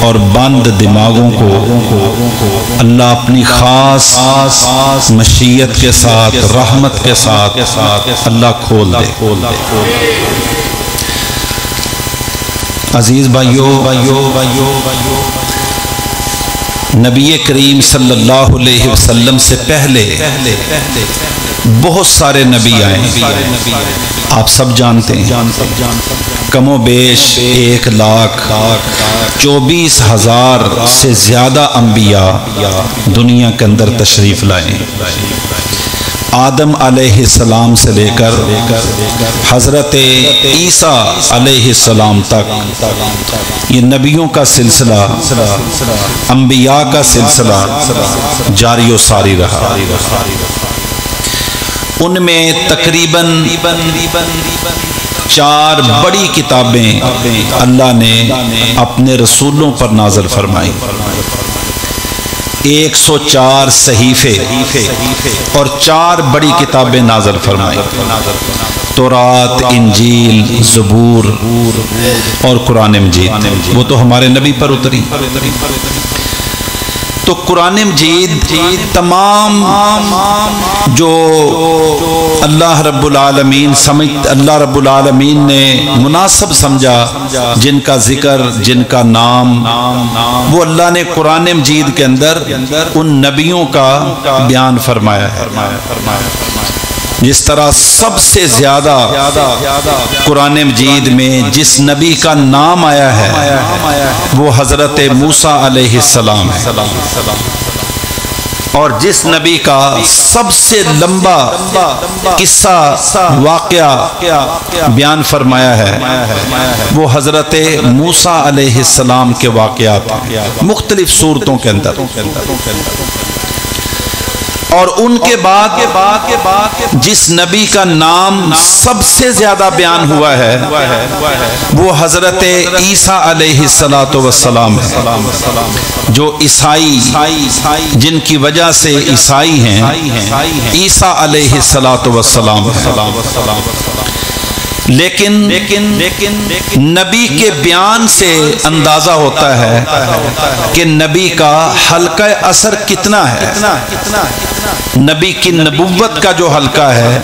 اور بند دماغوں کو اللہ اپنی خاص مشیت کے ساتھ، رحمت کے ساتھ اللہ کھول دے۔ عزیز بھائیو، نبی کریم صلی اللہ علیہ وسلم سے پہلے بہت سارے نبی آئے، آپ سب جانتے ہیں، کم و بیش 1,24,000 سے زیادہ انبیاء دنیا کے اندر تشریف لائے۔ آدم علیہ السلام سے لے کر حضرت عیسیٰ علیہ السلام تک یہ نبیوں کا سلسلہ، انبیاء کا سلسلہ جاری و ساری رہا۔ ان میں تقریباً 4 بڑی کتابیں اللہ نے اپنے رسولوں پر نازل فرمائی، 104 صحیفے اور 4 بڑی کتابیں نازل فرمائی، تورات، انجیل، زبور اور قرآن مجید، وہ تو ہمارے نبی پر اتری۔ تو قرآن مجید تمام جو اللہ رب العالمین نے مناسب سمجھا، جن کا ذکر، جن کا نام، وہ اللہ نے قرآن مجید کے اندر ان نبیوں کا بیان فرمایا ہے۔ جس طرح سب سے زیادہ قرآن مجید میں جس نبی کا نام آیا ہے وہ حضرت موسیٰ علیہ السلام ہے، اور جس نبی کا سب سے لمبا قصہ واقعہ بیان فرمایا ہے وہ حضرت موسیٰ علیہ السلام کے واقعات ہیں، مختلف صورتوں کے اندر۔ اور ان کے بعد جس نبی کا نام سب سے زیادہ بیان ہوا ہے وہ حضرت عیسیٰ علیہ السلام ہے، جو عیسائی، جن کی وجہ سے عیسائی ہیں، عیسیٰ علیہ السلام ہے۔ لیکن نبی کے بیان سے اندازہ ہوتا ہے کہ نبی کا حلقہ اثر کتنا ہے، نبی کی نبوت کا جو حلقہ ہے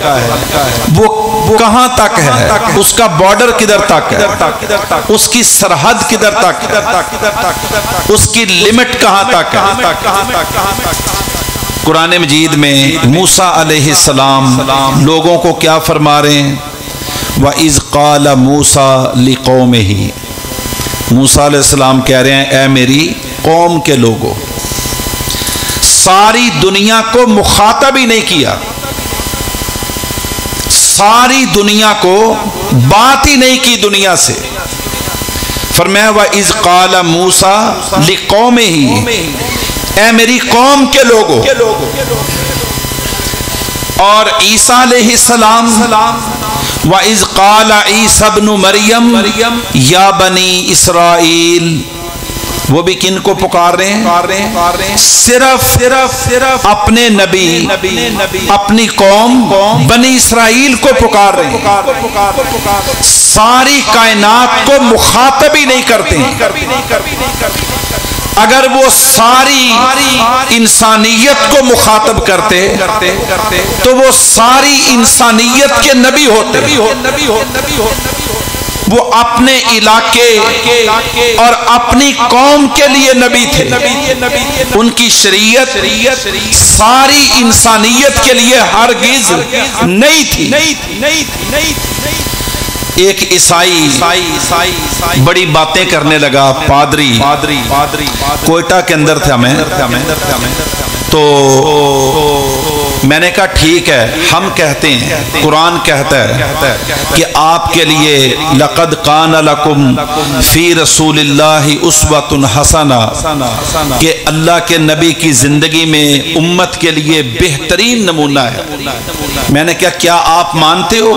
وہ کہاں تک ہے، اس کا بارڈر کدھر تک ہے، اس کی سرحد کدھر تک ہے، اس کی لمٹ کہاں تک ہے۔ قرآن مجید میں موسیٰ علیہ السلام لوگوں کو کیا فرما رہے ہیں؟ وَإِذْ قَالَ مُوسَىٰ لِقَوْمِهِ، موسیٰ علیہ السلام کہہ رہے ہیں اے میری قوم کے لوگوں، ساری دنیا کو مخاطب ہی نہیں کیا، ساری دنیا کو بات ہی نہیں کی دنیا سے۔ فرمایا وَإِذْ قَالَ مُوسَىٰ لِقَوْمِهِ، اے میری قوم کے لوگوں۔ اور عیسیٰ علیہ السلام وَإِذْ قَالَ عِيسَى ابْنُ مَرْيَمَ يَا بَنِي إِسْرَائِيل، وہ بھی کن کو پکار رہے ہیں؟ صرف اپنے نبی، اپنی قوم بنی اسرائیل کو پکار رہے ہیں، ساری کائنات کو مخاطب ہی نہیں کرتے ہیں۔ اگر وہ ساری انسانیت کو مخاطب کرتے تو وہ ساری انسانیت کے نبی ہوتے۔ وہ اپنے علاقے اور اپنی قوم کے لیے نبی تھے، ان کی شریعت ساری انسانیت کے لیے ہرگز نہیں تھی۔ ایک عیسائی بڑی باتیں کرنے لگا، پادری کوئٹہ کے اندر تھا میں، تو میں نے کہا ٹھیک ہے، ہم کہتے ہیں، قرآن کہتا ہے کہ آپ کے لیے لقد کان لکم فی رسول اللہ اسوۃ حسنہ، کہ اللہ کے نبی کی زندگی میں امت کے لیے بہترین نمونہ ہے۔ میں نے کہا کیا آپ مانتے ہو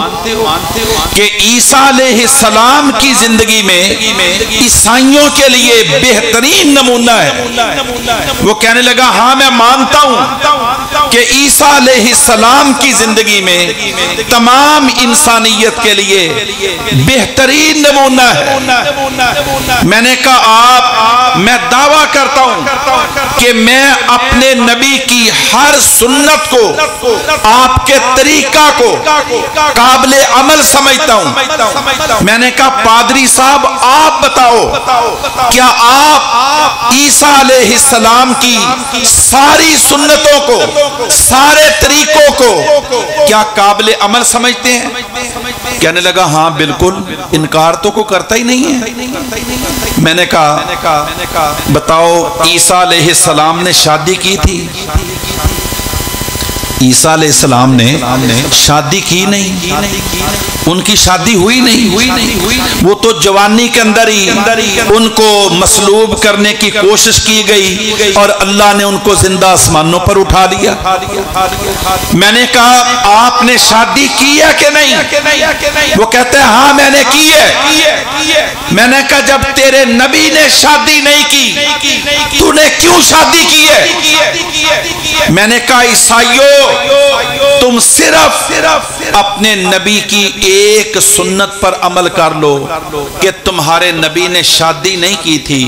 کہ عیسیٰ علیہ السلام کی زندگی میں عیسائیوں کے لیے بہترین نمونہ ہے؟ وہ کہنے لگا ہاں میں مانتا ہوں کہ عیسیٰ عیسیٰ علیہ السلام کی زندگی میں تمام انسانیت کے لیے بہترین نمونہ ہے۔ میں نے کہا میں دعویٰ کرتا ہوں کہ میں اپنے نبی کی ہر سنت کو، آپ کے طریقہ کو قابل عمل سمجھتا ہوں۔ میں نے کہا پادری صاحب آپ بتاؤ، کیا آپ عیسیٰ علیہ السلام کی ساری سنتوں کو، سارے طریقوں کو کیا قابل عمل سمجھتے ہیں؟ کہنے لگا ہاں بالکل، انکار تو کوئی کرتا ہی نہیں ہے۔ میں نے کہا بتاؤ عیسیٰ علیہ السلام نے شادی کی تھی؟ عیسیٰ علیہ السلام نے شادی کی نہیں، ان کی شادی ہوئی نہیں، وہ تو جوانی کے اندر ہی ان کو مصلوب کرنے کی کوشش کی گئی اور اللہ نے ان کو زندہ آسمانوں پر اٹھا لیا۔ میں نے کہا آپ نے شادی کی ہے کہ نہیں؟ وہ کہتے ہیں ہاں میں نے کی ہے۔ میں نے کہا جب تیرے نبی نے شادی نہیں کی تو نے کیوں شادی کی ہے؟ میں نے کہا عیسائیوں تم صرف اپنے نبی کی ایک سنت پر عمل کر لو کہ تمہارے نبی نے شادی نہیں کی تھی،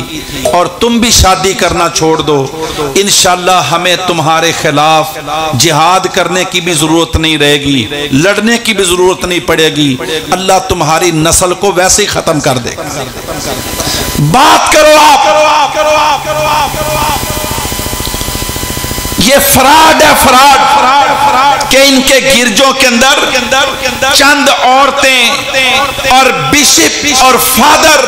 اور تم بھی شادی کرنا چھوڑ دو، انشاءاللہ ہمیں تمہارے خلاف جہاد کرنے کی بھی ضرورت نہیں رہے گی، لڑنے کی بھی ضرورت نہیں پڑے گی، اللہ تمہاری نسل کو ویسے ہی ختم کر دے گا۔ بات کرو آپ، یہ فراڈ ہے، فراڈ کہ ان کے گرجوں کے اندر چند عورتیں اور بشپ اور فادر،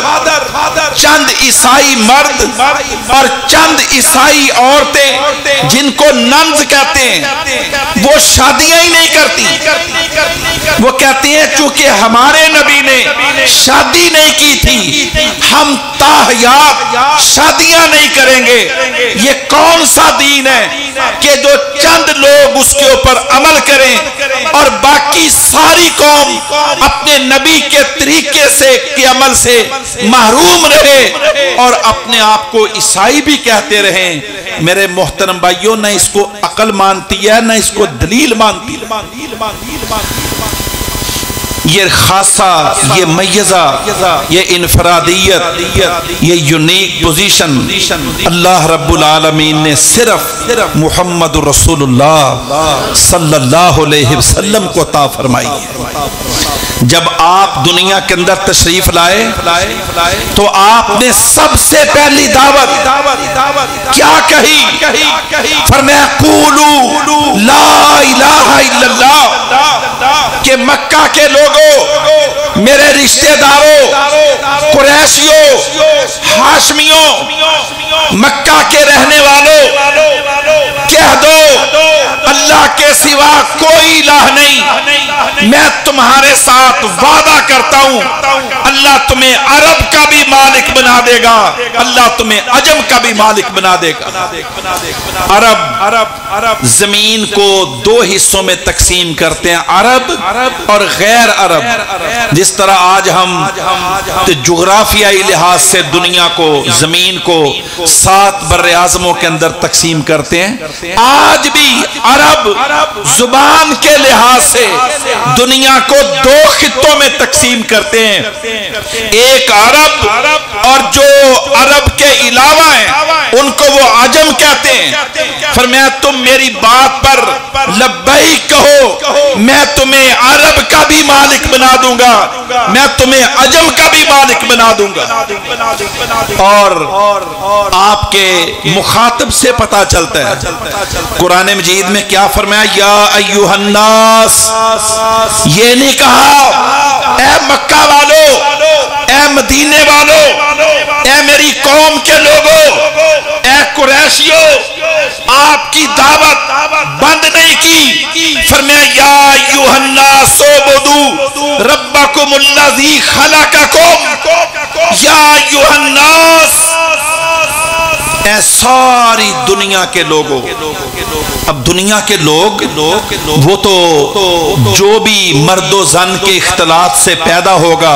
چند عیسائی مرد اور چند عیسائی عورتیں جن کو ننز کہتے ہیں، وہ شادیاں ہی نہیں کرتی۔ وہ کہتی ہیں چونکہ ہمارے نبی نے شادی نہیں کی تھی ہم تاحیات شادیاں نہیں کریں گے۔ یہ کون سا دین ہے کہ جو چند لوگ اس کے اوپر عمل کریں اور باقی ساری قوم اپنے نبی کے طریقے سے کے عمل سے محروم رہے اور اپنے آپ کو عیسائی بھی کہتے رہیں؟ میرے محترم بھائیوں، نہ اس کو عقل مانتی ہے نہ اس کو دلیل مانتی ہے۔ یہ خاصہ، یہ میزہ، یہ انفرادیت، یہ یونیک پوزیشن اللہ رب العالمین نے صرف محمد رسول اللہ صلی اللہ علیہ وسلم کو عطا فرمائی ہے۔ جب آپ دنیا کے اندر تشریف لائے تو آپ نے سب سے پہلی دعوت کیا کہی؟ فرمایا قولوا لا الہ الا اللہ، کہ مکہ کے لوگوں، میرے رشتہ داروں، قریشیوں، ہاشمیوں، مکہ کے رہنے والوں، کہہ دو اللہ کے سوا کوئی الہ نہیں۔ میں تمہارے ساتھ وعدہ کرتا ہوں اللہ تمہیں عرب کا بھی مالک بنا دے گا، اللہ تمہیں عجم کا بھی مالک بنا دے گا۔ عرب زمین کو دو حصوں میں تقسیم کرتے ہیں، عرب اور غیر عرب۔ جس طرح آج ہم جغرافیائی لحاظ سے دنیا کو، زمین کو 7 بر اعظموں کے اندر تقسیم کرتے ہیں، آج بھی عرب زبان کے لحاظ سے دنیا کو 2 خطوں میں تقسیم کرتے ہیں، ایک عرب اور جو عرب کے علاوہ ہیں ان کو وہ عجم کہتے ہیں۔ فرمایا تم میری بات پر لبیک کہو، میں تمہیں عرب کا بھی مالک بنا دوں گا، میں تمہیں عجم کا بھی مالک بنا دوں گا۔ اور آپ کے مخاطب سے پتا چلتا ہے، قرآن مجید میں کیا فرمایا؟ یا ایھا الناس، یہ نہیں کہا اے مکہ والو، اے مدینے والو، اے میری قوم کے لوگوں، اے قریشیوں، آپ کی دعوت بند نہیں کی۔ فرمایا یا ایھا الناس اعبدوا ربکم الذی خلقکم، یا ایھا الناس، اے ساری دنیا کے لوگوں، اب دنیا کے لوگ وہ تو جو بھی مرد و زن کے اختلاط سے پیدا ہوگا،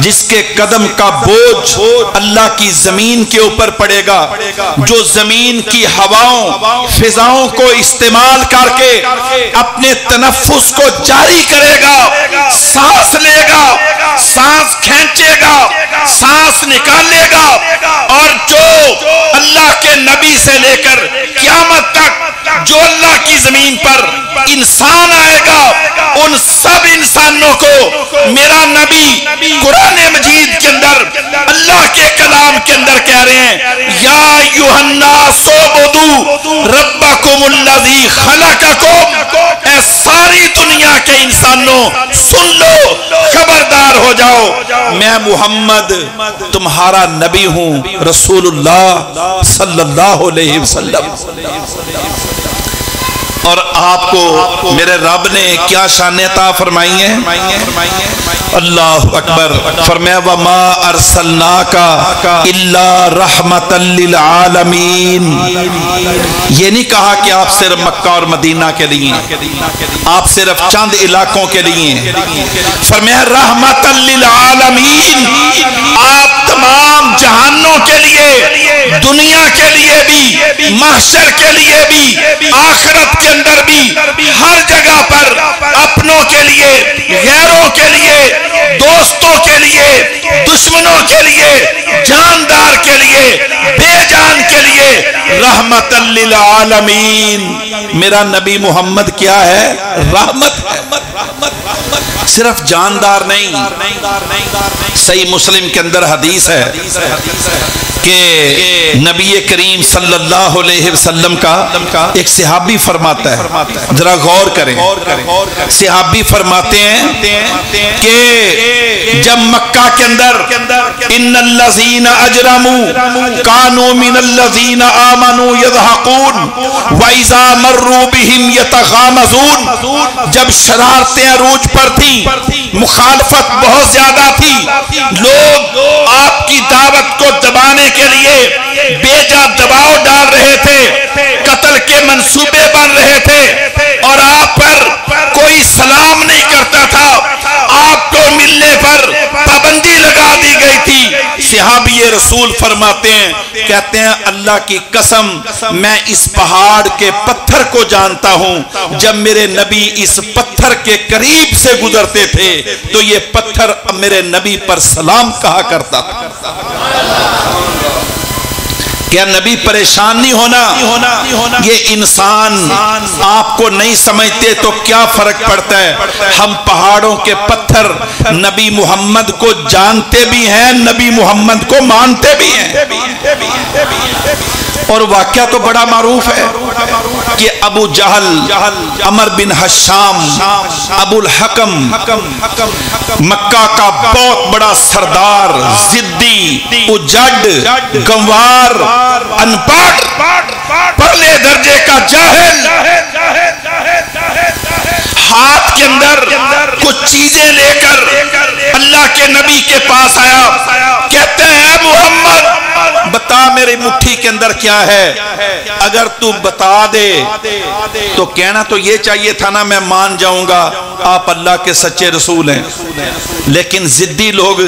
جس کے قدم کا بوجھ اللہ کی زمین کے اوپر پڑے گا، جو زمین کی ہواؤں فضاؤں کو استعمال کر کے اپنے تنفس کو جاری کرے گا، سانس لے گا، سانس کھینچے گا، سانس نکالے گا، اور جو اللہ کے نبی سے لے کر قیامت تک جو اللہ کی زمین پر انسان آئے گا، ان سب انسانوں کو میرا نبی قرآن مجید کے اندر اللہ کے کلام کے اندر کہہ رہے ہیں، یا ایھا الناس اعبدوا ربکم الذی خلقکم، اے ساری دنیا کے انسانوں سن لو، خبردار ہو جاؤ، میں محمد تمہارا نبی ہوں، رسول اللہ صلی اللہ علیہ وسلم۔ اور آپ کو میرے رب نے کیا شان عطا فرمائی ہے؟ اللہ اکبر، فرمایا وما ارسلناک الا رحمۃ للعالمین۔ یہ نہیں کہا کہ آپ صرف مکہ اور مدینہ کے لیے، آپ صرف چند علاقوں کے لیے، فرمایا رحمۃ للعالمین، آپ تمام جہانوں کے لیے، دنیا کے لیے بھی، محشر کے لیے بھی، آخرت کے اندر بھی، ہر جگہ پر اپنوں کے لیے، غیروں کے لیے، دوستوں کے لیے، دشمنوں کے لیے، جاندار کے لیے، بے جان کے لیے، رحمت للعالمین۔ میرا نبی محمد کیا ہے؟ رحمت ہے، صرف جاندار نہیں۔ صحیح مسلم کے اندر حدیث ہے کہ نبی کریم صلی اللہ علیہ وسلم کا ایک صحابی فرماتا ہے، ذرا غور کریں، صحابی فرماتے ہیں کہ جب مکہ کے اندر ان الذین اجرموا کانوا من الذین آمنوا یضحکون واذا مروا بهم یتغامزون، جب شرارتیں عروج پر تھیں، مخالفت بہت زیادہ تھی، لوگ آپ کی دعوت کو دبانے کے لیے بے جا دباؤ ڈال رہے تھے، قتل کے منصوبے بن رہے تھے، اور آپ پر کوئی سلام نہیں کرتا تھا، آپ کو ملنے پر پابندی لگا دی گئی تھی، صحابی رسول فرماتے ہیں، کہتے ہیں اللہ کی قسم میں اس پہاڑ کے پتھر کو جانتا ہوں، جب میرے نبی اس پتھر کے قریب سے گزرتے تھے تو یہ پتھر میرے نبی پر سلام کہا کرتا تھا۔ کیا نبی پریشان نہیں ہونا؟ یہ انسان آپ کو نہیں سمجھتے تو کیا فرق پڑتا ہے؟ ہم پہاڑوں کے پتھر نبی محمد کو جانتے بھی ہیں، نبی محمد کو مانتے بھی ہیں۔ اور واقعہ تو بڑا معروف ہے کہ ابو جہل، عمر بن حشام، ابو الحکم، مکہ کا بہت بڑا سردار، ضدی، اجڑ، گنوار، ان پڑھ، پرلے درجے کا جاہل، ہاتھ کے اندر کچھ چیزیں لے کر اللہ کے نبی کے پاس آیا، کہتے ہیں محمد بتا میری مٹھی کے اندر کیا ہے، اگر تو بتا دے تو کہنا تو یہ چاہیے تھا نا میں مان جاؤں گا آپ اللہ کے سچے رسول ہیں، لیکن ضدی لوگ،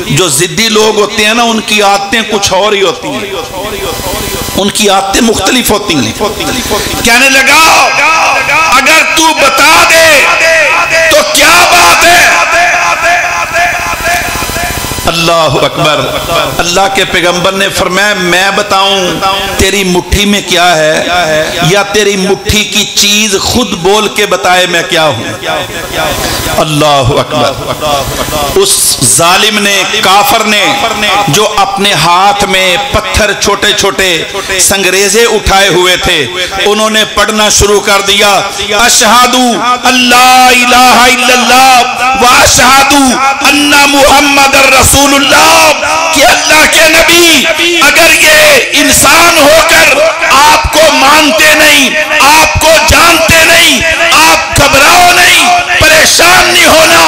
جو ضدی لوگ ہوتے ہیں نا، ان کی عادتیں کچھ اور ہی ہوتی ہیں، ان کی عادتیں مختلف ہوتی ہیں۔ کہنے لگا اگر تو بتا دے تو کیا بات ہے؟ اللہ اکبر، اللہ کے پیغمبر نے فرمایا میں بتاؤں تیری مٹھی میں کیا ہے، یا تیری مٹھی کی چیز خود بول کے بتائے میں کیا ہوں؟ اللہ اکبر۔ اس ظالم نے، کافر نے، جو اپنے ہاتھ میں پتھر چھوٹے چھوٹے سنگریزے اٹھائے ہوئے تھے، انہوں نے پڑھنا شروع کر دیا، اشہد اللہ الہ الا اللہ و اشہد ان محمد رسول اللہ، کہ اللہ کے نبی اگر یہ انسان ہو کر آپ کو مانتے نہیں، آپ کو جانتے نہیں، آپ گھبراؤ نہیں، پریشان نہیں ہونا،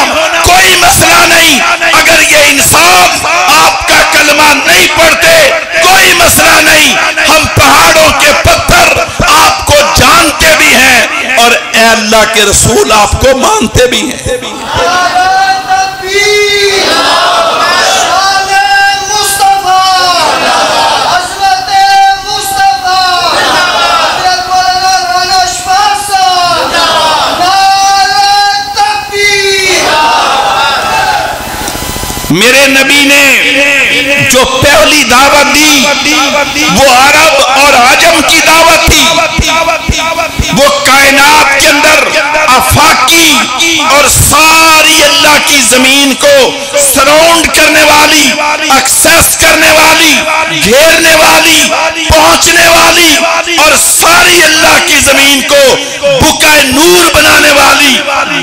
کوئی مسئلہ نہیں، اگر یہ انسان آپ کا کلمہ نہیں پڑھتے کوئی مسئلہ نہیں، ہم پہاڑوں کے اے اللہ کے رسول آپ کو مانتے بھی ہیں. میرے نبی نے جو پہلی دعوت دی وہ عرب اور عجم کی دعوت تھی. وہ کائنات کے اندر آفاقی اور ساری اللہ کی زمین کو سراؤنڈ کرنے والی، ایکسس کرنے والی، گھیرنے والی، پہنچنے والی اور ساری اللہ کی زمین کو بقعہ نور بنانے والی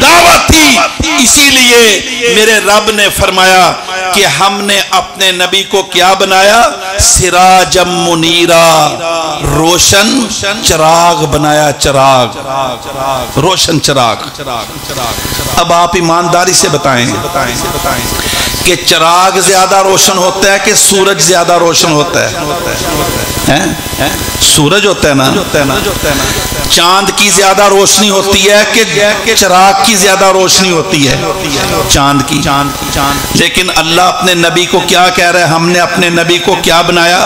دعوت تھی. اسی لیے میرے رب نے فرمایا کہ ہم نے اپنے نبی کو کیا بنایا؟ سراجم منیرا، روشن چراغ بنایا. چراغ، روشن چراغ. اب آپ ایمانداری سے بتائیں کہ چراغ زیادہ روشن ہوتا ہے کہ سورج زیادہ روشن ہوتا ہے؟ سورج ہوتا ہے نا. چاند کی زیادہ روشنی ہوتی ہے کہ چراغ کی زیادہ روشنی ہوتی ہے؟ چاند کی. لیکن اللہ اپنے نبی کو کیا کہہ رہا ہے؟ ہم نے اپنے نبی کو کیا بنایا؟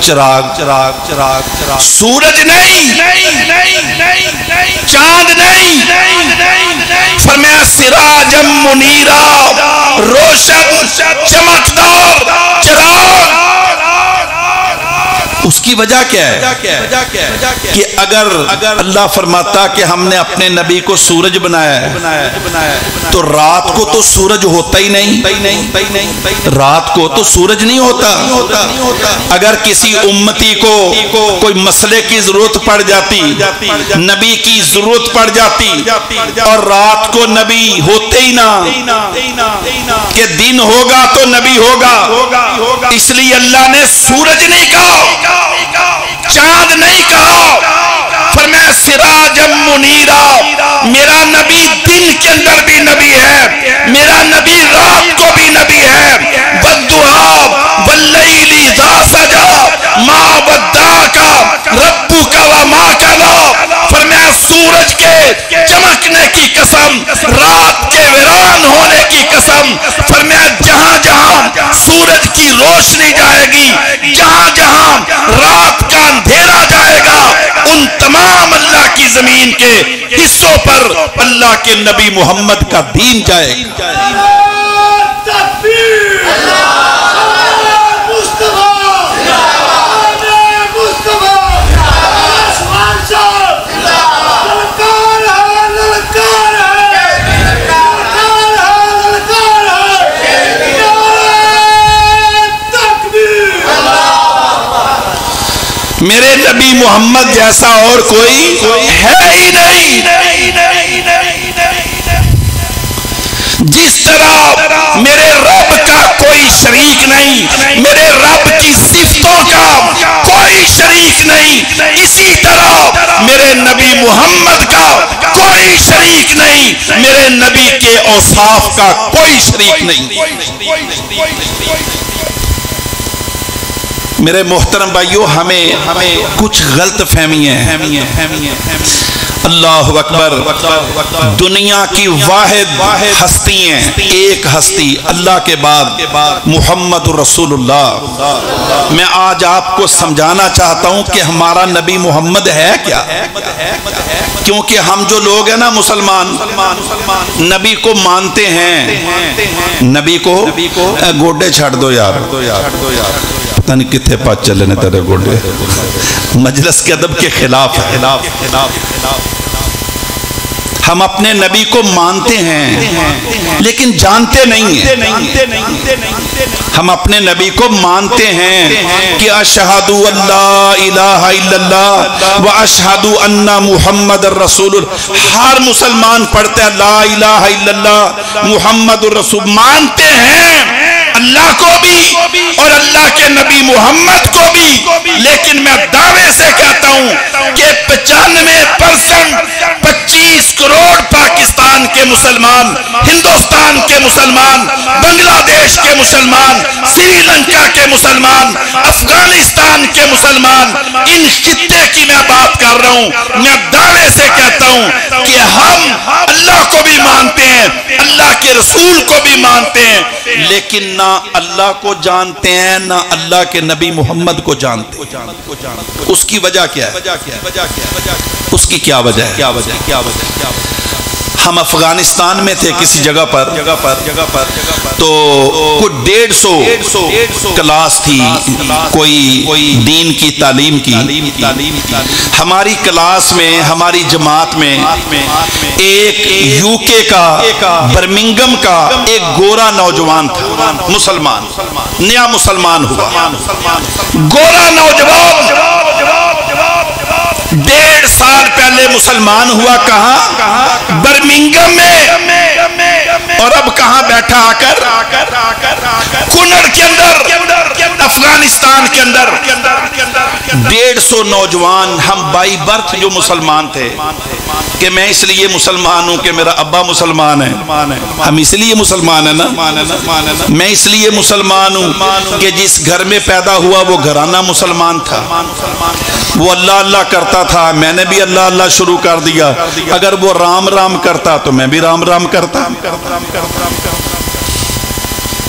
چراغ. سورج نہیں، چاند نہیں، فرمایا سراجم منیرا، روشن چمکدار چراغ. اس کی وجہ کیا ہے؟ کہ اگر اللہ فرماتا کہ ہم نے اپنے نبی کو سورج بنایا ہے تو رات کو تو سورج ہوتا ہی نہیں. رات کو تو سورج نہیں ہوتا. اگر کسی امتی کو کوئی مسئلے کی ضرورت پڑ جاتی، نبی کی ضرورت پڑ جاتی اور رات کو نبی ہوتے ہی نہ کہ دن ہوگا تو نبی ہوگا، اس لیے اللہ نے سورج نہیں کہا، چاند نہیں کہا، فرمایا سراجم منیرا. میرا نبی دن کے اندر بھی نبی ہے، میرا نبی رات کو بھی نبی ہے. والضحی واللیل اذا سجی ما ودعک ربک وما قلی. فرمایا سورج کے چمکنے کی قسم، رات کے ویران ہونے کی قسم. فرمایا جہاں جہاں سورج کی روشنی جائے گی، جہاں جہاں رات کا اندھیرا جائے گا، ان تمام اللہ کی زمین کے حصوں پر اللہ کے نبی محمد کا دین جائے گا. میرے نبی محمد جیسا اور کوئی ہے ہی نہیں. جس طرح میرے رب کا کوئی شریک نہیں، میرے رب کی صفتوں کا کوئی شریک نہیں، اسی طرح میرے نبی محمد کا کوئی شریک نہیں، میرے نبی کے اوصاف کا کوئی شریک نہیں. میرے محترم بھائیو، ہمیں کچھ غلط فہمیاں ہیں. اللہ اکبر. دنیا کی واحد ہستی ہیں، ایک ہستی اللہ کے بعد محمد رسول اللہ. میں آج آپ کو سمجھانا چاہتا ہوں کہ ہمارا نبی محمد ہے کیا. کیونکہ ہم جو لوگ ہیں نا مسلمان، نبی کو مانتے ہیں. نبی کو گوڈے چھڑ دو یار، پتہ نہیں کتنے پاس چلے نے تیرے گوڈے. مجلس کے ادب کے خلاف ہے. ہم اپنے نبی کو مانتے ہیں لیکن جانتے نہیں ہیں. ہم اپنے نبی کو مانتے ہیں کہ اشہد ان لا الہ الا اللہ و اشہد ان محمد الرسول. ہر مسلمان پڑھتا ہے لا الہ الا اللہ محمد الرسول. مانتے ہیں اللہ کو بھی اور اللہ کے نبی محمد کو بھی، لیکن میں دعوے سے کہتا ہوں کہ 95% 25 کروڑ پاکستان کے مسلمان، ہندوستان کے مسلمان، بنگلہ دیش کے مسلمان، سری لنکا کے کے مسلمان، افغانستان کے مسلمان، ان خطے کی میں بات کر رہا ہوں، میں دعوے سے کہتا ہوں کہ ہم اللہ کو بھی مانتے ہیں، اللہ کے رسول کو بھی مانتے ہیں، لیکن نہ اللہ کو جانتے ہیں نہ اللہ کے نبی محمد کو جانتے ہیں۔ اس کی وجہ کیا ہے؟ اس کی کیا وجہ ہے؟ ہم افغانستان میں تھے کسی جگہ پر، تو کچھ 150 کلاس تھی کوئی دین کی تعلیم کی۔ ہماری کلاس میں، ہماری جماعت میں ایک یو کے کا، برمنگم کا ایک گورا نوجوان تھا، مسلمان، نیا مسلمان ہوا، گورا نوجوان 1.5 سال پہلے مسلمان ہوا۔ کہاں؟ برمنگم میں، اور اب کہاں بیٹھا آ کر؟ کنڑ کے اندر، افغانستان کے اندر 150 نوجوان، ہم بائی برتھ جو مسلمان تھے، کہ میں اس لیے مسلمان ہوں کہ میرا ابا مسلمان ہے، ہم اس لیے مسلمان ہیں نا، میں اس لیے مسلمان ہوں کہ جس گھر میں پیدا ہوا وہ گھرانہ مسلمان تھا، وہ اللہ اللہ کرتا تھا، میں نے بھی اللہ اللہ شروع کر دیا، اگر وہ رام رام کرتا تو میں بھی رام رام کرتا۔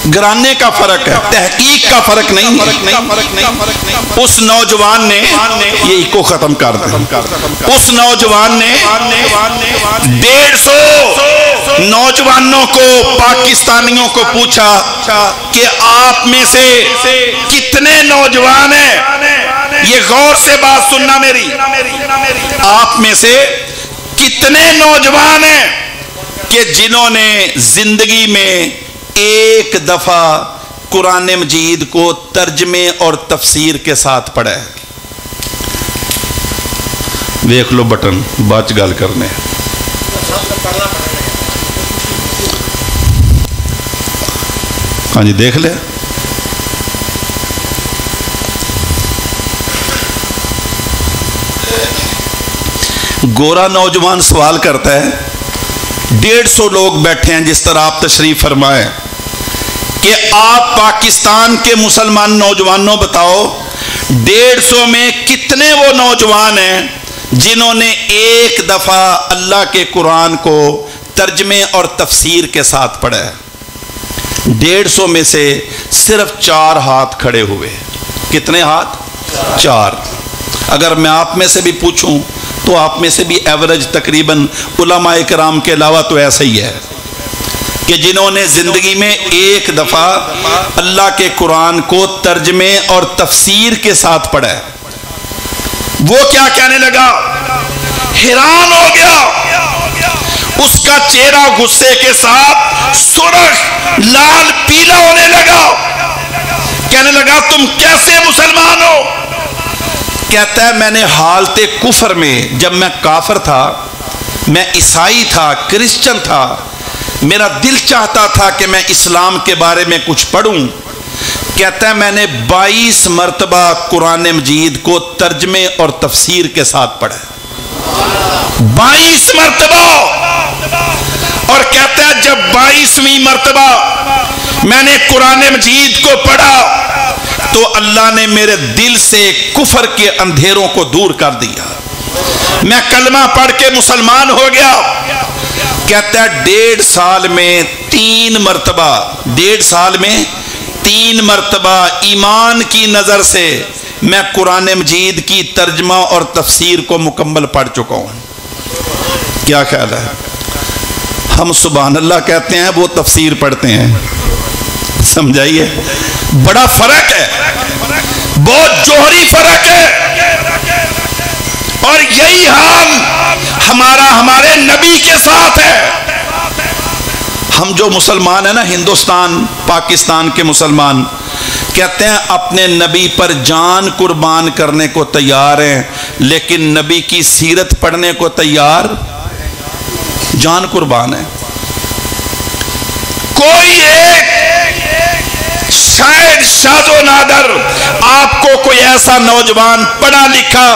گھرانے کا فرق ہے، تحقیق کا فرق نہیں ہے۔ اس نوجوان نے یہ کو ختم کر دیا، اس نوجوان نے 150 نوجوانوں کو، پاکستانیوں کو پوچھا کہ آپ میں سے کتنے نوجوان ہیں، یہ غور سے بات سننا میری، آپ میں سے کتنے نوجوان ہیں کہ جنہوں نے زندگی میں ایک دفعہ قرآن مجید کو ترجمے اور تفسیر کے ساتھ پڑھا ہے؟ دیکھ لو بٹن بچ گل کرنے، ہاں جی دیکھ لے۔ گورا نوجوان سوال کرتا ہے، 150 لوگ بیٹھے ہیں جس طرح آپ تشریف فرمائے، کہ آپ پاکستان کے مسلمان نوجوانوں بتاؤ 150 میں کتنے وہ نوجوان ہیں جنہوں نے ایک دفعہ اللہ کے قرآن کو ترجمے اور تفسیر کے ساتھ پڑھا ہے؟ 150 میں سے صرف 4 ہاتھ کھڑے ہوئے۔ کتنے ہاتھ؟ 4۔ اگر میں آپ میں سے بھی پوچھوں تو آپ میں سے بھی ایوریج تقریباً علماء کرام کے علاوہ تو ایسا ہی ہے کہ جنہوں نے زندگی میں ایک دفعہ اللہ کے قرآن کو ترجمے اور تفسیر کے ساتھ پڑھا ہے۔ وہ کیا کہنے لگا؟ حیران ہو گیا، اس کا چہرہ غصے کے ساتھ سرخ لال پیلا ہونے لگا، کہنے لگا تم کیسے مسلمان ہو؟ کہتا ہے میں نے حالت کفر میں، جب میں کافر تھا، میں عیسائی تھا، کرسچن تھا، میرا دل چاہتا تھا کہ میں اسلام کے بارے میں کچھ پڑھوں، کہتا ہے میں نے 22 مرتبہ قرآن مجید کو ترجمے اور تفسیر کے ساتھ پڑھا، 22 مرتبہ، اور کہتا ہے جب 22ویں مرتبہ میں نے قرآن مجید کو پڑھا تو اللہ نے میرے دل سے کفر کے اندھیروں کو دور کر دیا، میں کلمہ پڑھ کے مسلمان ہو گیا۔ کہتا ہے 1.5 سال میں 3 مرتبہ، 1.5 سال میں 3 مرتبہ ایمان کی نظر سے میں قرآن مجید کی ترجمہ اور تفسیر کو مکمل پڑھ چکا ہوں۔ کیا خیال ہے؟ ہم سبحان اللہ کہتے ہیں، وہ تفسیر پڑھتے ہیں، سمجھائیے، بڑا فرق ہے، بہت جوہری فرق ہے، اور یہی حال ہمارے نبی کے ساتھ ہے۔ ہم جو مسلمان ہیں نا، ہندوستان پاکستان کے مسلمان، کہتے ہیں اپنے نبی پر جان قربان کرنے کو تیار ہیں، لیکن نبی کی سیرت پڑھنے کو تیار، جان قربان ہے۔ کوئی ایک شاید شاذ و نادر آپ کو کوئی ایسا نوجوان پڑھا لکھا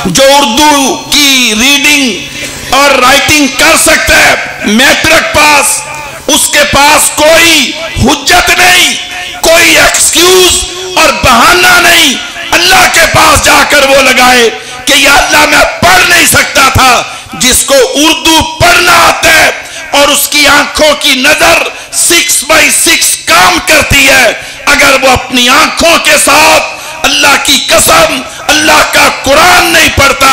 جو اردو کی ریڈنگ اور رائٹنگ کر سکتا ہے، میٹرک پاس، اس کے پاس کوئی حجت نہیں، کوئی ایکسکیوز، اور بہانہ نہیں اللہ کے پاس جا کر وہ لگائے کہ یا اللہ میں پڑھ نہیں سکتا تھا. جس کو اردو پڑھنا آتا ہے اور اس کی آنکھوں کی نظر 6x6 کام کرتی ہے، اگر وہ اپنی آنکھوں کے ساتھ اللہ کی قسم اللہ کا قرآن نہیں پڑھتا،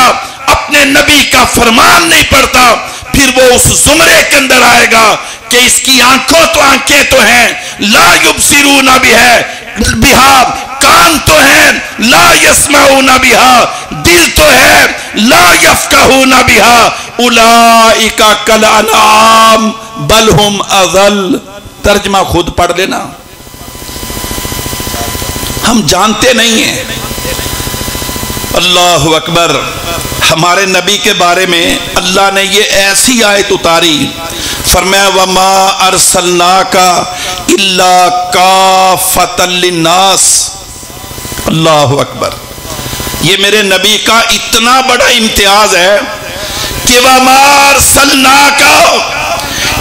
اپنے نبی کا فرمان نہیں پڑھتا، پھر وہ اس زمرے کے اندر آئے گا کہ اس کی آنکھیں تو ہیں لا یبصرون بہا، کان تو ہیں لا یسمعون بہا، دل تو ہے لا یفقہون بہا، اولئک کالانعام بل ہم اضل. ترجمہ خود پڑھ لینا. ہم جانتے نہیں ہیں. اللہ اکبر. ہمارے نبی کے بارے میں اللہ نے یہ ایسی آیت اتاری، فرمایا وما ارسلناک الا کافۃ للناس. اللہ اکبر. یہ میرے نبی کا اتنا بڑا امتیاز ہے کہ وما ارسلناک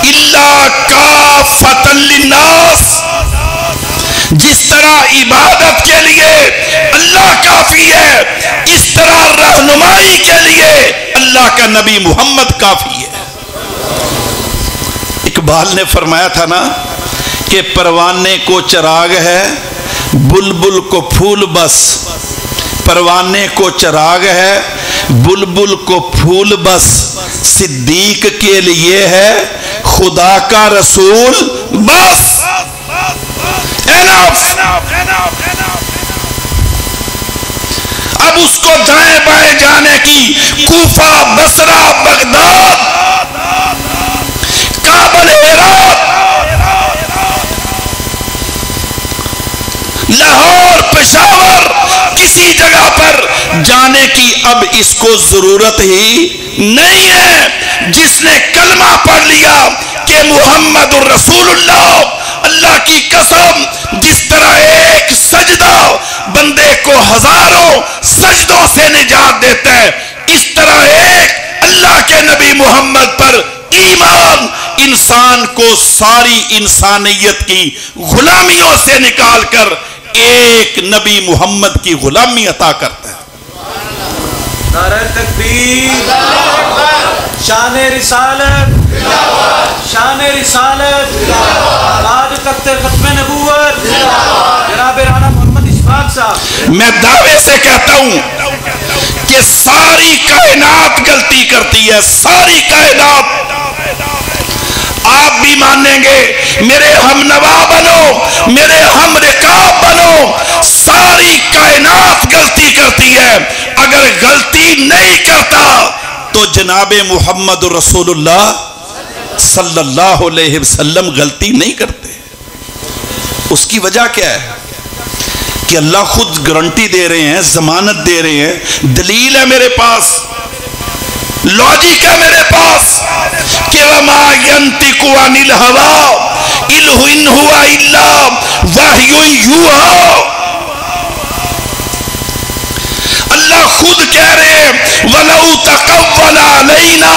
الا کافۃ للناس. جس طرح عبادت کے لیے اللہ کافی ہے، اس طرح رہنمائی کے لیے اللہ کا نبی محمد کافی ہے. اقبال نے فرمایا تھا نا کہ پروانے کو چراغ ہے بلبل کو پھول بس، پروانے کو چراغ ہے بلبل کو پھول بس، صدیق کے لیے ہے خدا کا رسول بس. اب اس کو دائیں بائیں جانے کی کوفہ، بصرہ، بغداد، کابل، عراق، لاہور، پشاور، کسی جگہ پر جانے کی اب اس کو ضرورت ہی نہیں ہے. جس نے کلمہ پڑھ لیا کہ محمد الرسول اللہ، اللہ کی قسم جس طرح ایک سجدہ بندے کو ہزاروں سجدوں سے نجات دیتا ہے، اس طرح ایک اللہ کے نبی محمد پر ایمان انسان کو ساری انسانیت کی غلامیوں سے نکال کر ایک نبی محمد کی غلامی عطا کرتا ہے. نعرہ تکبیر، شان رسالت، شان رسالت، تاج تخت ختم نبوت، جناب رانا محمد اشفاق صاحب. میں دعوے سے کہتا ہوں کہ ساری کائنات غلطی کرتی ہے، ساری کائنات. آپ بھی مانیں گے، میرے ہم نوا بنو، میرے ہم رکاب بنو، ساری کائنات غلطی کرتی ہے. اگر غلطی نہیں کرتا تو جناب محمد رسول اللہ صلی اللہ علیہ وسلم غلطی نہیں کرتے. اس کی وجہ کیا ہے کہ اللہ خود گارنٹی دے رہے ہیں، ضمانت دے رہے ہیں، دلیل ہے میرے پاس، لاجک ہے میرے پاس کہ وما ينطق عن الهوى ان هو الا وحی یوحی. اللہ خود کہہ رہے ہیں وَلَوْ تَقَوَّلَ عَلَيْنَا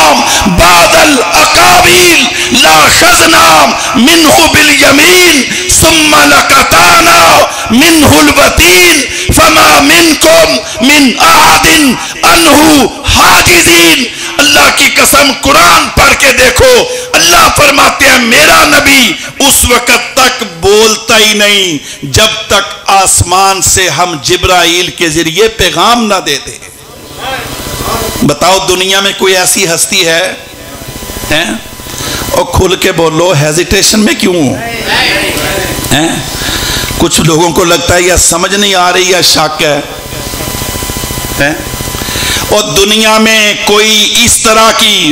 بَعْضَ الْأَقَاوِيلِ لَأَخَذْنَا مِنْهُ بِالْيَمِينِ ثُمَّ لَقَطَعْنَا مِنْهُ الْوَتِينَ فَمَا مِنْكُمْ مِنْ أَحَدٍ عَنْهُ حَاجِزِينَ. اللہ کی قسم قرآن پڑھ کے دیکھو، اللہ فرماتے ہیں میرا نبی اس وقت تک بولتا ہی نہیں جب تک آسمان سے ہم جبرائیل کے ذریعے پیغام نہ دے دیں. بتاؤ دنیا میں کوئی ایسی ہستی ہے؟ اور کھل کے بولو، ہیزیٹیشن میں کیوں ہو؟ کچھ لوگوں کو لگتا ہے یا سمجھ نہیں آ رہی یا شک ہے. اور دنیا میں کوئی اس طرح کی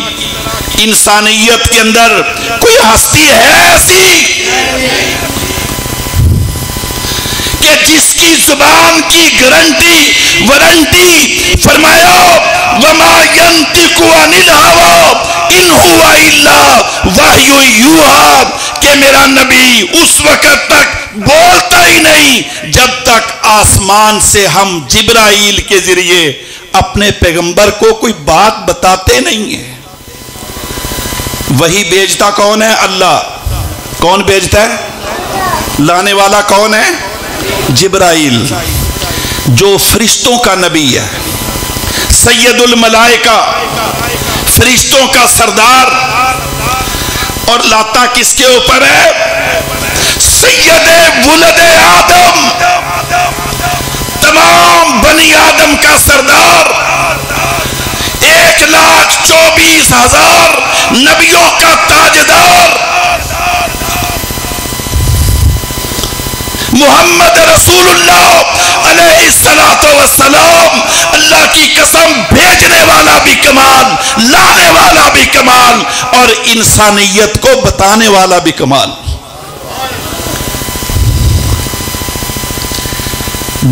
انسانیت کے اندر کوئی ہستی ہے ایسی کہ جس کی زبان کی گارنٹی وارنٹی فرمایا وما ينطق عن الهوى ان هو الا وحی یوحی، کہ میرا نبی اس وقت تک بولتا ہی نہیں جب تک آسمان سے ہم جبرائیل کے ذریعے اپنے پیغمبر کو کوئی بات بتاتے نہیں ہیں. وہی بیچتا کون ہے؟ اللہ. کون بیچتا ہے؟ لانے والا کون ہے؟ جبرائیل جو فرشتوں کا نبی ہے، سید الملائکہ، فرشتوں کا سردار، اور لاتا کس کے اوپر ہے؟ سید ولد آدم، تمام بنی آدم کا سردار، 1,24,000 نبیوں کا تاجدار، محمد رسول اللہ علیہ السلام، اللہ کی قسم بھیجنے والا بھی کمال، لانے والا بھی کمال، اور انسانیت کو بتانے والا بھی کمال۔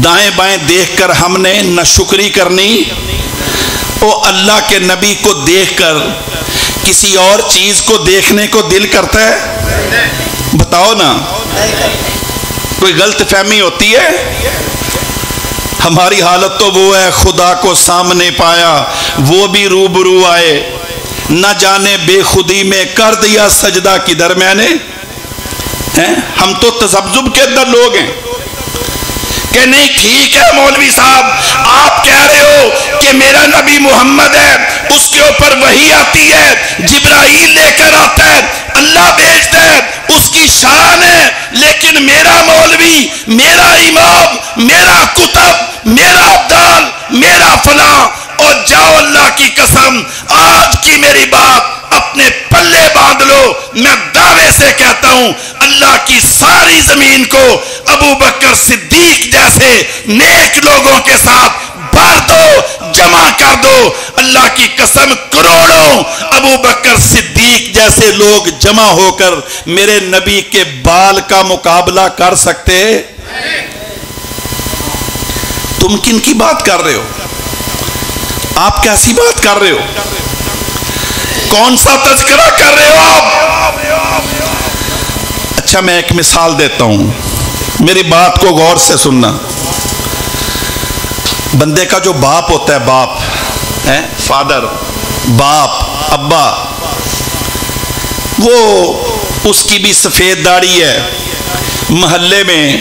دائیں بائیں دیکھ کر ہم نے نہ شکری کرنی، او اللہ کے نبی کو دیکھ کر کسی اور چیز کو دیکھنے کو دل کرتا ہے؟ بتاؤ نا، کوئی غلط فہمی ہوتی ہے؟ ہماری حالت تو وہ ہے، خدا کو سامنے پایا وہ بھی روبرو آئے، نہ جانے بے خودی میں کر دیا سجدہ کدھر میں نے۔ ہم تو تذبذب کے اندر لوگ ہیں کہ نہیں ٹھیک ہے مولوی صاحب، آپ کہہ رہے ہو کہ میرا نبی محمد ہے، اس کے اوپر وحی آتی ہے، جبرائیل لے کر آتا ہے، اللہ بھیجتا ہے، اس کی شان ہے، لیکن میرا مولوی، میرا امام، میرا کتب، میرا ابدال، میرا فلاں، اور جاؤ اللہ کی قسم آج کی میری بات اپنے پلے باندھ لو، میں دعوے سے کہتا ہوں اللہ کی ساری زمین کو ابو بکر صدیق جیسے نیک لوگوں کے ساتھ بھر دو، جمع کر دو، اللہ کی قسم کروڑوں ابو بکر صدیق جیسے لوگ جمع ہو کر میرے نبی کے بال کا مقابلہ کر سکتے؟ تم کن کی بات کر رہے ہو؟ آپ کیسی بات کر رہے ہو؟ کون سا تذکرہ کر رہے ہو آپ؟ اچھا میں ایک مثال دیتا ہوں، میری بات کو غور سے سننا۔ بندے کا جو باپ ہوتا ہے، باپ فادر، باپ، ابا، وہ اس کی بھی سفید داڑھی ہے، محلے میں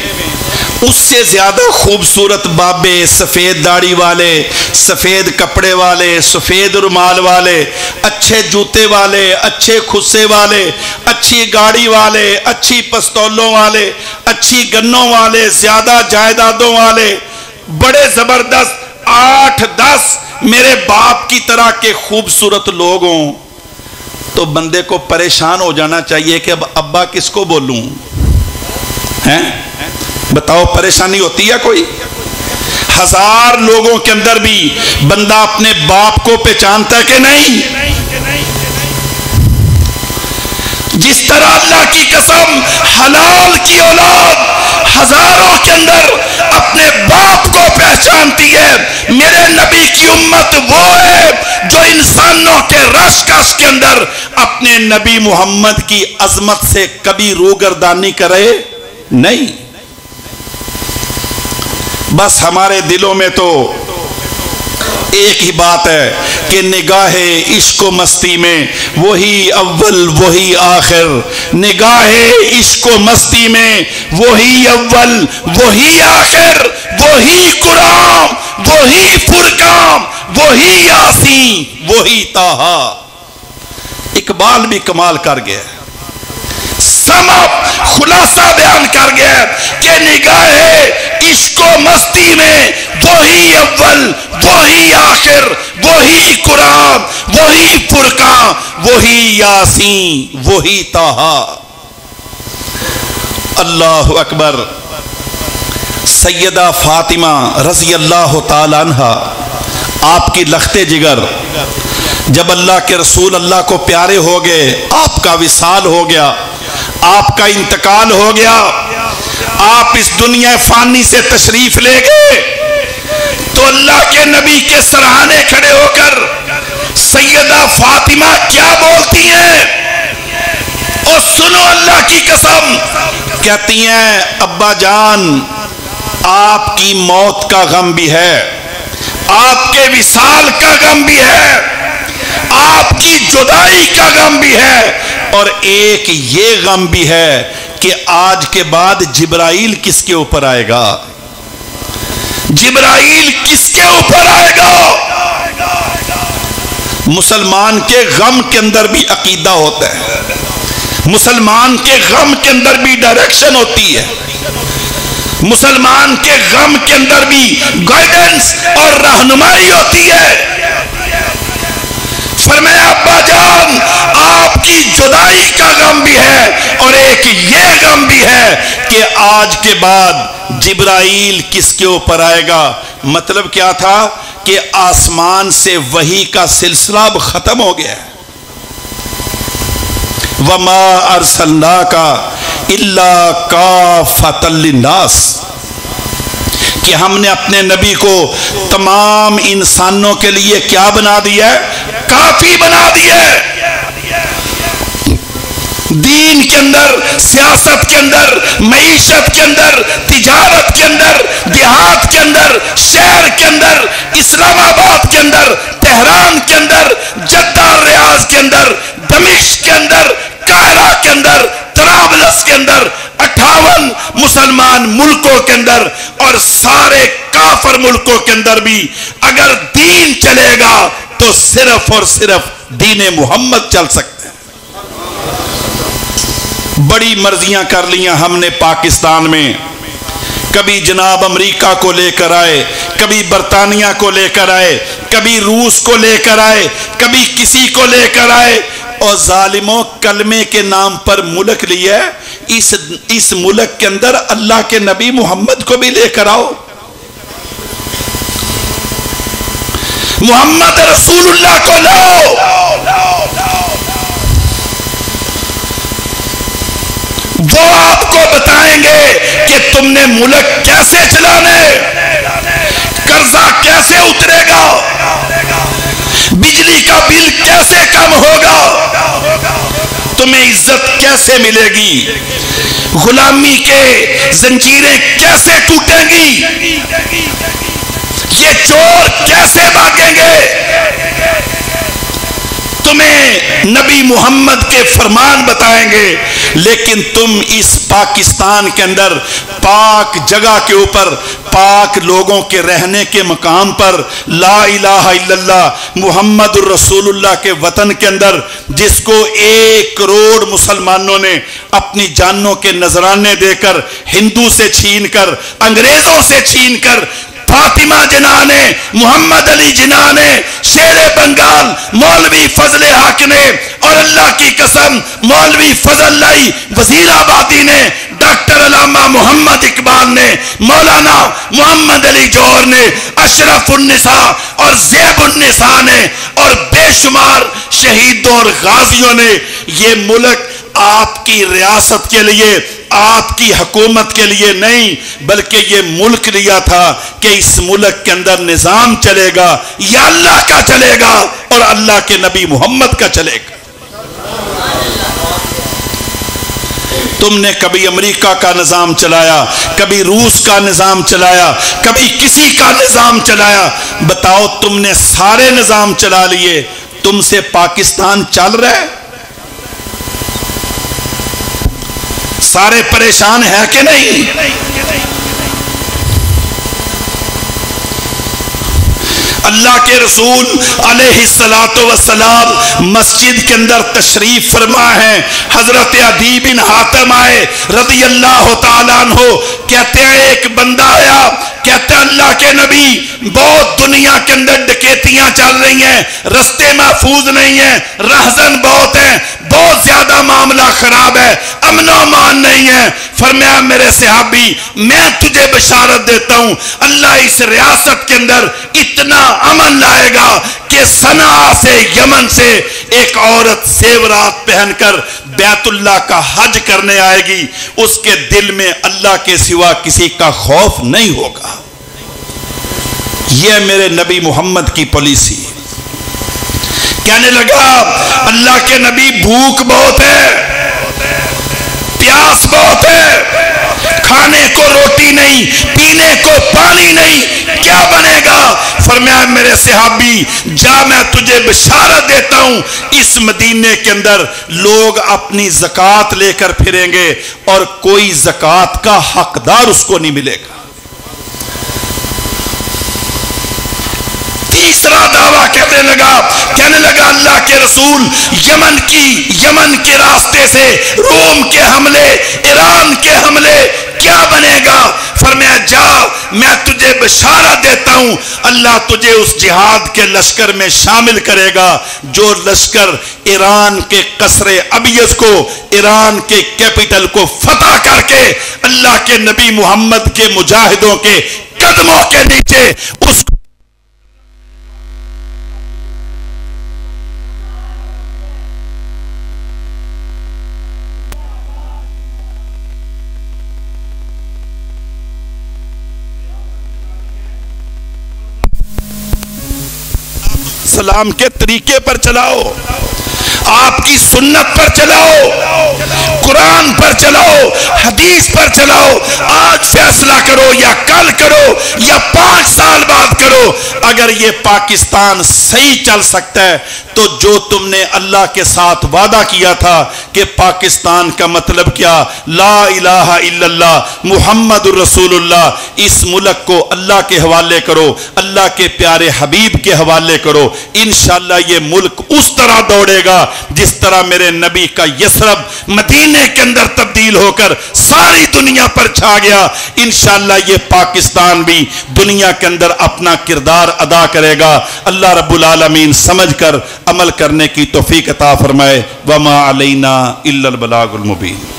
اس سے زیادہ خوبصورت بابے، سفید داڑھی والے، سفید کپڑے والے، سفید رومال والے، اچھے جوتے والے، اچھے خصے والے، اچھی گاڑی والے، اچھی پستولوں والے، اچھی گنوں والے، زیادہ جائیدادوں والے، بڑے زبردست 8-10 میرے باپ کی طرح کے خوبصورت لوگ ہوں تو بندے کو پریشان ہو جانا چاہیے کہ اب ابا کس کو بولوں؟ بتاؤ پریشانی ہوتی ہے کوئی؟ 1000 لوگوں کے اندر بھی بندہ اپنے باپ کو پہچانتا ہے کہ نہیں؟ جس طرح اللہ کی قسم حلال کی اولاد ہزاروں کے اندر اپنے باپ کو پہچانتی ہے، میرے نبی کی امت وہ ہے جو انسانوں کے رش کش کے اندر اپنے نبی محمد کی عظمت سے کبھی روگردانی کرے نہیں۔ بس ہمارے دلوں میں تو ایک ہی بات ہے کہ نگاہ عشق و مستی میں وہی اول وہی آخر، نگاہ عشق و مستی میں وہی اول وہی آخر، وہی قرآن، وہی فرقان، وہی یاسین، وہی طٰہٰ۔ اقبال بھی کمال کر گیا، سمپ خلاصہ بیان کر گیا کہ نگاہ عشق و مستی میں وہی اول وہی آخر، وہی قرآن، وہی فرقان، وہی یاسین، وہی طٰہٰ۔ اللہ اکبر۔ سیدہ فاطمہ رضی اللہ تعالی عنہ، آپ کی لخت جگر، جب اللہ کے رسول اللہ کو پیارے ہو گئے، آپ کا وصال ہو گیا، آپ کا انتقال ہو گیا، آپ اس دنیا فانی سے تشریف لے گئے، تو اللہ کے نبی کے سرہانے کھڑے ہو کر سیدہ فاطمہ کیا بولتی ہیں؟ اور سنو اللہ کی قسم، کہتی ہیں ابا جان آپ کی موت کا غم بھی ہے، آپ کے وصال کا غم بھی ہے، آپ کی جدائی کا غم بھی ہے، اور ایک یہ غم بھی ہے کہ آج کے بعد جبرائیل کس کے اوپر آئے گا؟ جبرائیل کس کے اوپر آئے گا؟ مسلمان کے غم کے اندر بھی عقیدہ ہوتا ہے، مسلمان کے غم کے اندر بھی ڈائریکشن ہوتی ہے، مسلمان کے غم کے اندر بھی گائیڈنس اور رہنمائی ہوتی ہے۔ فرمایا ابا جان آپ کی جدائی کا غم بھی ہے اور ایک یہ غم بھی ہے کہ آج کے بعد جبرائیل کس کے اوپر آئے گا۔ مطلب کیا تھا کہ آسمان سے وحی کا سلسلہ اب ختم ہو گیا ہے۔ وما ارسلناک الا کافۃ للناس، کہ ہم نے اپنے نبی کو تمام انسانوں کے لیے کیا بنا دیا ہے؟ کافی بنا دیا ہے۔ دین کے اندر، سیاست کے اندر، معیشت کے اندر، تجارت کے اندر، دیہات کے اندر، شہر کے اندر، اسلام آباد کے اندر، تہران کے اندر، جدہ ریاض کے اندر، دمشق کے اندر، قاہرہ کے اندر، طرابلس کے اندر، 58 مسلمان ملکوں کے اندر اور سارے کافر ملکوں کے اندر بھی اگر دین چلے گا تو صرف اور صرف دین محمد چل سکتے ہیں۔ بڑی مرضیاں کر لیاں ہم نے پاکستان میں، کبھی جناب امریکہ کو لے کر آئے، کبھی برطانیہ کو لے کر آئے، کبھی روس کو لے کر آئے، کبھی کسی کو لے کر آئے، اور ظالموں کلمے کے نام پر ملک لیا ہے۔ اس ملک کے اندر اللہ کے نبی محمد کو بھی لے کر آؤ، محمد رسول اللہ کو لاؤ۔ وہ آپ کو بتائیں گے کہ تم نے ملک کیسے چلانے، قرضہ کیسے اترے گا، بجلی کا بل کیسے کم ہوگا، تمہیں عزت کیسے ملے گی، غلامی کے زنجیریں کیسے ٹوٹیں گی، یہ چور کیسے بھاگیں گے۔ تمہیں نبی محمد کے فرمان بتائیں گے، لیکن تم اس پاکستان کے اندر پاک جگہ کے اوپر، پاک لوگوں کے رہنے کے مقام پر لا الہ الا اللہ محمد الرسول اللہ کے وطن کے اندر، جس کو 1 کروڑ مسلمانوں نے اپنی جانوں کے نذرانے دے کر، ہندو سے چھین کر، انگریزوں سے چھین کر، فاطمہ جناح نے، محمد علی جناح نے، شیر بنگال مولوی فضل حق نے، اور اللہ کی قسم مولوی فضل اللہ وزیر آبادی نے، ڈاکٹر علامہ محمد اقبال نے، مولانا محمد علی جوہر نے، اشرف النساء اور زیب النساء نے، اور بے شمار شہیدوں اور غازیوں نے یہ ملک آپ کی ریاست کے لیے، آپ کی حکومت کے لیے نہیں بلکہ یہ ملک لیا تھا کہ اس ملک کے اندر نظام چلے گا یا اللہ کا چلے گا اور اللہ کے نبی محمد کا چلے گا۔ تم نے کبھی امریکہ کا نظام چلایا، کبھی روس کا نظام چلایا، کبھی کسی کا نظام چلایا، بتاؤ تم نے سارے نظام چلا لیے، تم سے پاکستان چل رہا ہے؟ سارے پریشان ہے کہ نہیں؟ اللہ کے رسول علیہ السلام مسجد کے اندر تشریف فرما ہے، حضرت عدی بن حاتم آئے رضی اللہ تعالیٰ عنہ، کہتے ہیں ایک بندہ آیا، کہتے ہیں اللہ کے نبی بہت دنیا کے اندر ڈکیتیاں چل رہی ہیں، رستے محفوظ نہیں ہیں، رہزن بہت ہیں، بہت زیادہ معاملہ خراب ہے، امن و امان نہیں ہے۔ فرمایا میرے صحابی میں تجھے بشارت دیتا ہوں، اللہ اس ریاست کے اندر اتنا امن لائے گا کہ صنعاء سے، یمن سے ایک عورت زیورات پہن کر بیت اللہ کا حج کرنے آئے گی، اس کے دل میں اللہ کے سوا کسی کا خوف نہیں ہوگا۔ یہ میرے نبی محمد کی پالیسی۔ کہنے لگا اللہ کے نبی بھوک بہت ہے، پیاس بہت ہے، کھانے کو روٹی نہیں، پینے کو کو پانی نہیں کیا بنے گا؟ فرمایا میرے صحابی جا میں تجھے بشارت دیتا ہوں، اس مدینے کے اندر لوگ اپنی زکوٰۃ لے کر پھریں گے اور کوئی زکوٰۃ کا حقدار اس کو نہیں ملے گا۔ تیسرا دعویٰ کہنے لگا اللہ کے رسول یمن کے راستے سے روم کے حملے، ایران کے حملے کیا بنے گا؟ فرمایا جا میں تجھے بشارت دیتا ہوں، اللہ تجھے اس جہاد کے لشکر میں شامل کرے گا جو لشکر ایران کے قصر ابیض کو، ایران کے کیپٹل کو فتح کر کے اللہ کے نبی محمد کے مجاہدوں کے قدموں کے نیچے اس سلام کے طریقے پر چلاؤ، آپ کی سنت پر چلاؤ، قرآن پر چلاؤ، حدیث پر چلاؤ۔ آج فیصلہ کرو یا کل کرو یا 5 سال بعد کرو، اگر یہ پاکستان صحیح چل سکتا ہے تو جو تم نے اللہ کے ساتھ وعدہ کیا تھا کہ پاکستان کا مطلب کیا، لا الہ الا اللہ محمد الرسول اللہ، اس ملک کو اللہ کے حوالے کرو، اللہ کے پیارے حبیب کے حوالے کرو، انشاءاللہ یہ ملک اس طرح دوڑے گا جس طرح میرے نبی کا یثرب مدینے کے اندر تبدیل ہو کر ساری دنیا پر چھا گیا۔ انشاءاللہ یہ پاکستان بھی دنیا کے اندر اپنا کردار ادا کرے گا۔ اللہ رب العالمین سمجھ کر عمل کرنے کی توفیق عطا فرمائے۔ وما علینا الا البلاغ المبین۔